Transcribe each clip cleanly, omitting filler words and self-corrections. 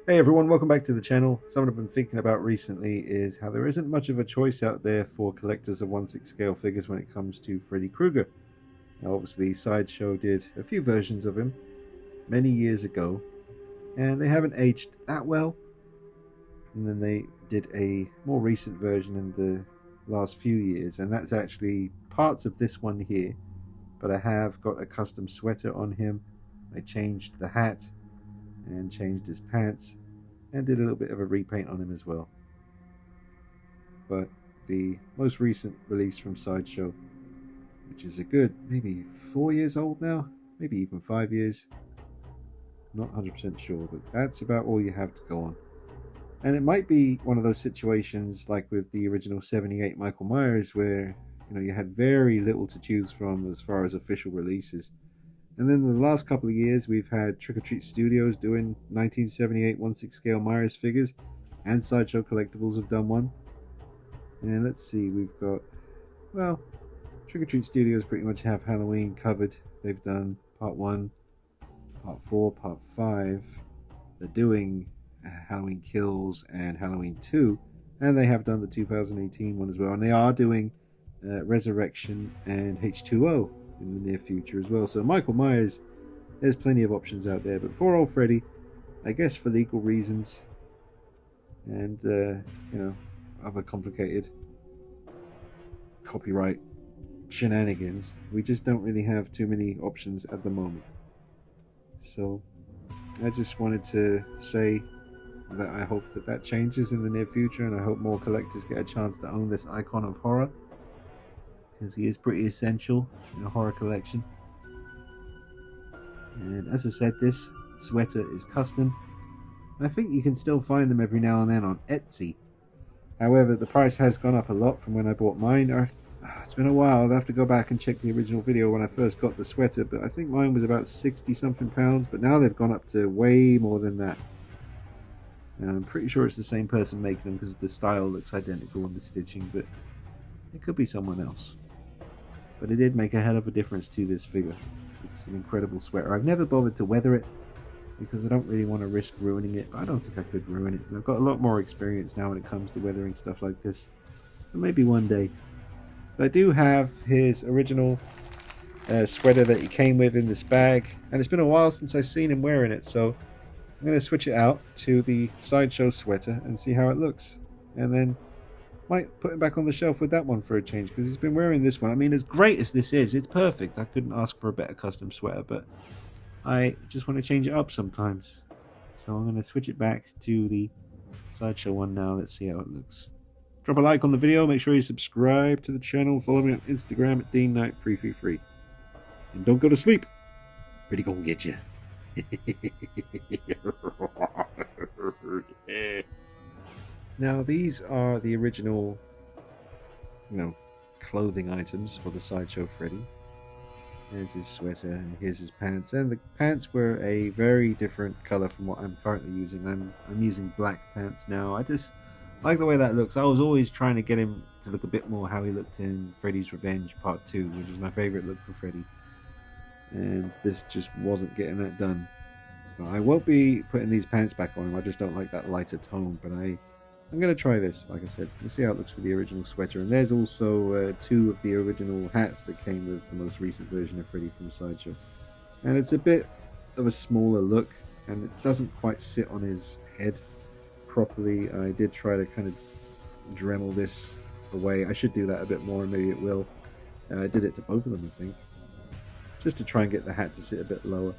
Hey everyone, welcome back to the channel. Something I've been thinking about recently is how there isn't much of a choice out there for collectors of 1/6 scale figures when it comes to Freddy Krueger. Now obviously Sideshow did a few versions of him many years ago, and they haven't aged that well. And then they did a more recent version in the last few years, and that's actually parts of this one here. But I have got a custom sweater on him. I changed the hat and changed his pants and did a little bit of a repaint on him as well. But the most recent release from Sideshow, which is a good maybe 4 years old now, maybe even 5 years, not 100% sure, but that's about all you have to go on. And it might be one of those situations like with the original 78 Michael Myers where you had very little to choose from as far as official releases. And then in the last couple of years, we've had Trick or Treat Studios doing 1978 1/6 scale Myers figures, and Sideshow Collectibles have done one. And let's see, we've got, well, Trick or Treat Studios pretty much have Halloween covered. They've done part 1, part 4, part 5. They're doing Halloween Kills and Halloween 2, and they have done the 2018 one as well. And they are doing Resurrection and H2O in the near future as well. So Michael Myers, there's plenty of options out there. But poor old Freddy, I guess for legal reasons and other complicated copyright shenanigans, we just don't really have too many options at the moment. So I just wanted to say that I hope that changes in the near future, and I hope more collectors get a chance to own this icon of horror, because he is pretty essential in a horror collection. And as I said, this sweater is custom. I think you can still find them every now and then on Etsy. However, the price has gone up a lot from when I bought mine. It's been a while. I'll have to go back and check the original video when I first got the sweater, but I think mine was about 60 something pounds, but now they've gone up to way more than that. And I'm pretty sure it's the same person making them because the style looks identical in the stitching, but it could be someone else. But it did make a hell of a difference to this figure. It's an incredible sweater. I've never bothered to weather it because I don't really want to risk ruining it, but I don't think I could ruin it. And I've got a lot more experience now when it comes to weathering stuff like this, so maybe one day. But I do have his original sweater that he came with in this bag, and it's been a while since I've seen him wearing it, so I'm going to switch it out to the Sideshow sweater and see how it looks, and then might put him back on the shelf with that one for a change, because he's been wearing this one. I mean, as great as this is, it's perfect. I couldn't ask for a better custom sweater, but I just want to change it up sometimes. So I'm going to switch it back to the Sideshow one now. Let's see how it looks. Drop a like on the video. Make sure you subscribe to the channel. Follow me on Instagram at DeanKnight333. And don't go to sleep. Freddy gonna get you. Now these are the original, clothing items for the Sideshow Freddy. Here's his sweater and here's his pants, and the pants were a very different color from what I'm currently using. I'm using black pants now. I just like the way that looks. I was always trying to get him to look a bit more how he looked in Freddy's Revenge Part 2, which is my favorite look for Freddy, and this just wasn't getting that done. But I won't be putting these pants back on him. I just don't like that lighter tone, but I'm going to try this, like I said. Let's see how it looks with the original sweater. And there's also 2 of the original hats that came with the most recent version of Freddy from Sideshow. And it's a bit of a smaller look, and it doesn't quite sit on his head properly. I did try to kind of Dremel this away. I should do that a bit more, and maybe it will. I did it to both of them, I think, just to try and get the hat to sit a bit lower.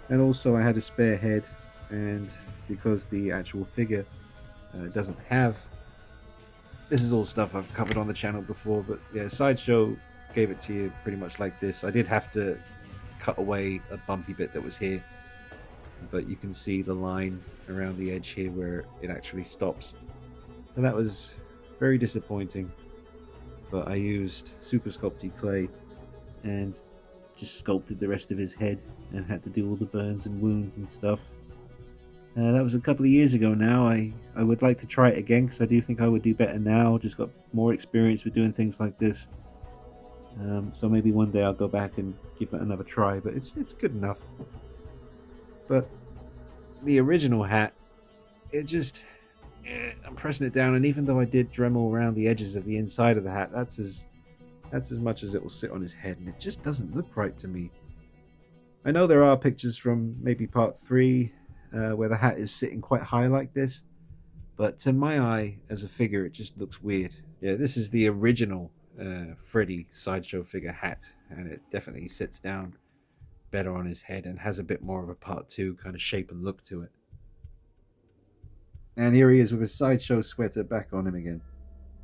And also I had a spare head, and because the actual figure doesn't have, this is all stuff I've covered on the channel before, but yeah, Sideshow gave it to you pretty much like this. I did have to cut away a bumpy bit that was here, but you can see the line around the edge here where it actually stops, and that was very disappointing. But I used Super Sculpty clay and just sculpted the rest of his head and had to do all the burns and wounds and stuff. That was a couple of years ago now. I would like to try it again because I do think I would do better now. Just got more experience with doing things like this. So maybe one day I'll go back and give that another try, but it's good enough. But the original hat it just, I'm pressing it down, and even though I did Dremel around the edges of the inside of the hat, that's as much as it will sit on his head, and it just doesn't look right to me. I know there are pictures from maybe part 3 where the hat is sitting quite high like this, but to my eye as a figure it just looks weird. Yeah, this is the original Freddy Sideshow figure hat, and it definitely sits down better on his head and has a bit more of a part 2 kind of shape and look to it. And here he is with his Sideshow sweater back on him again.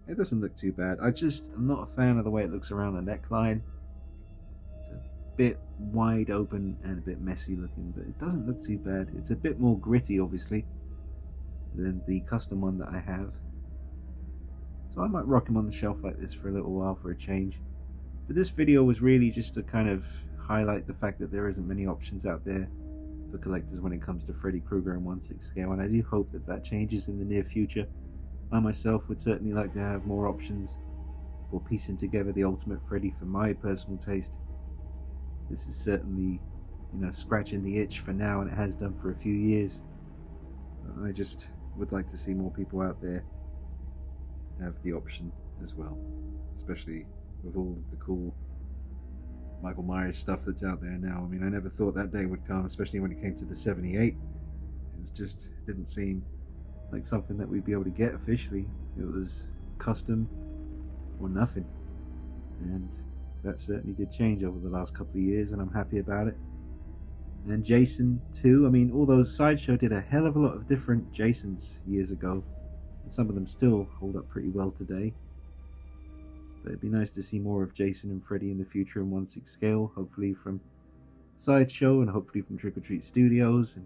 It doesn't look too bad. I'm not a fan of the way it looks around the neckline. It's a bit wide open and a bit messy looking, but it doesn't look too bad. It's a bit more gritty, obviously, than the custom one that I have. So I might rock him on the shelf like this for a little while for a change. But this video was really just to kind of highlight the fact that there isn't many options out there for collectors when it comes to Freddy Krueger in 1/6 scale, and I do hope that that changes in the near future. I myself would certainly like to have more options for piecing together the ultimate Freddy for my personal taste. This is certainly, scratching the itch for now, and it has done for a few years. I just would like to see more people out there have the option as well, especially with all of the cool Michael Myers stuff that's out there now. I mean, I never thought that day would come, especially when it came to the 78. It just didn't seem like something that we'd be able to get officially. It was custom or nothing, and that certainly did change over the last couple of years, and I'm happy about it. And Jason too. I mean, although Sideshow did a hell of a lot of different Jasons years ago, and some of them still hold up pretty well today. But it'd be nice to see more of Jason and Freddy in the future in 1/6 scale, hopefully from Sideshow and hopefully from Trick or Treat Studios, and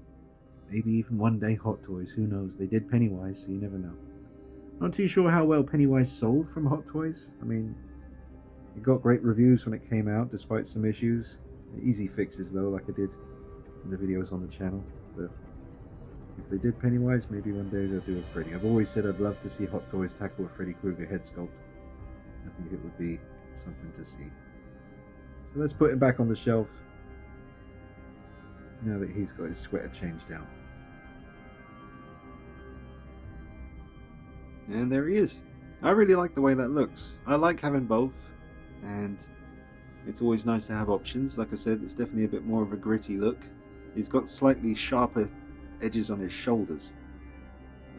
maybe even one day Hot Toys. Who knows? They did Pennywise, so you never know. Not too sure how well Pennywise sold from Hot Toys. I mean, it got great reviews when it came out, despite some issues. Easy fixes though, like I did in the videos on the channel. But if they did Pennywise, maybe one day they'll do a Freddy. I've always said I'd love to see Hot Toys tackle a Freddy Krueger head sculpt. I think it would be something to see. So let's put him back on the shelf now that he's got his sweater changed down. And there he is. I really like the way that looks. I like having both, and it's always nice to have options. Like I said, it's definitely a bit more of a gritty look. He's got slightly sharper edges on his shoulders,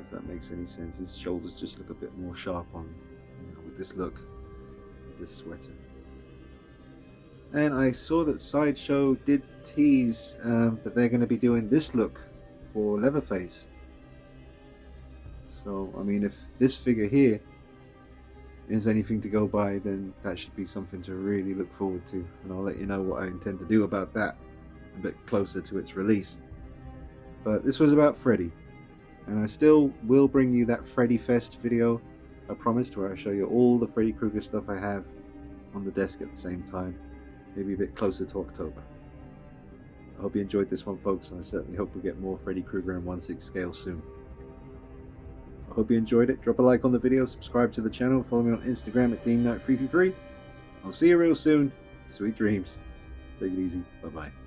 if that makes any sense. His shoulders just look a bit more sharp on, with this look, with this sweater. And I saw that Sideshow did tease that they're going to be doing this look for Leatherface. So, I mean, if this figure here is anything to go by, then that should be something to really look forward to. And I'll let you know what I intend to do about that a bit closer to its release. But this was about Freddy. And I still will bring you that Freddy Fest video I promised, where I show you all the Freddy Krueger stuff I have on the desk at the same time. Maybe a bit closer to October. I hope you enjoyed this one, folks, and I certainly hope we get more Freddy Krueger in 1/6 scale soon. I hope you enjoyed it. Drop a like on the video, subscribe to the channel, follow me on Instagram at DeanKnight333. I'll see you real soon. Sweet dreams. Take it easy. Bye-bye.